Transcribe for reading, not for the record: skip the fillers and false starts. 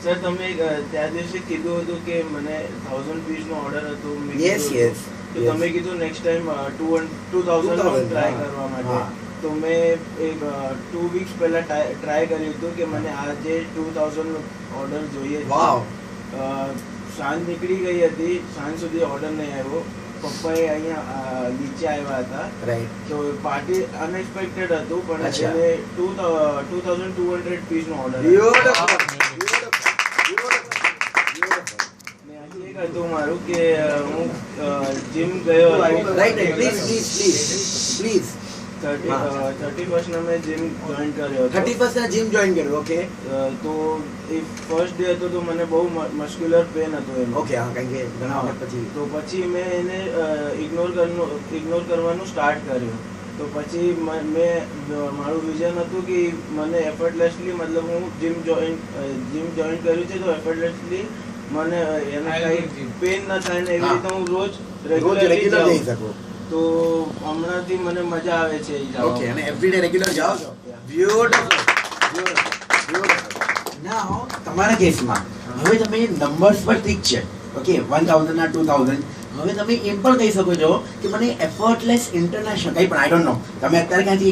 Sir તમે ત્યાં દિવસે કીધું હતું કે મને 1000 પીસનો ઓર્ડર હતો. યસ યસ તો તમે કીધું નેક્સ્ટ ટાઈમ 2000 ટ્રાય કરવા માટે. તો મેં એક 2 વીક્સ પહેલા ટ્રાય કર્યું હતું કે મને આજે 2000 ઓર્ડર જોઈએ. વાવ. સાંજ નીકળી ગઈ હતી, સાંજ સુધી ઓર્ડર નહીં આવ્યો. પપ્પાએ અહીંયા નીચે આવ્યા હતા. રાઈટ. તો પાર્ટી અનએક્સપેક્ટેડ હતું, પણ એને 2200 પીસનો ઓર્ડર. એક હતું મારું કે હું જીમ ગયો હતો. રાઈટ, પ્લીઝ 31st ના મેં જીમ જોઈન કર્યો હતો. 31st ના જીમ જોઈન કર્યો. ઓકે. તો એ ફર્સ્ટ ડે હતો તો મને બહુ મસ્ક્યુલર પેન હતું એમાં. ઓકે. હા, કારણ કે ઘણા વખત પછી તો પછી મેં એને ઇગ્નોર કરવાનું સ્ટાર્ટ કર્યું. તો પછી મારું વિઝન હતું કે મને એફર્ટલેસલી, મતલબ હું જીમ જોઈન કર્યું છે તો એફર્ટલેસલી મને એને કઈ પેન ન થાય ને એવી રીતે હું રોજ રેગ્યુલરલી જઈ શકું. તો હમણાંથી મને મજા આવે છે. ઓકે. અને એવરીડે રેગ્યુલર જાઓ છો? બ્યુટીફુલ. નાઉ તમારા કેસમાં હવે તમે નંબર્સ પર ઠીક છે, ઓકે, 1000 ના 2000, હવે તમે એમ પણ કહી શકો છો કે મને એફર્ટલેસ ઇન્ટરનેશનલ કંઈ પણ, આઈ ડોન્ટ નો, તમે અત્યારે ક્યાંથી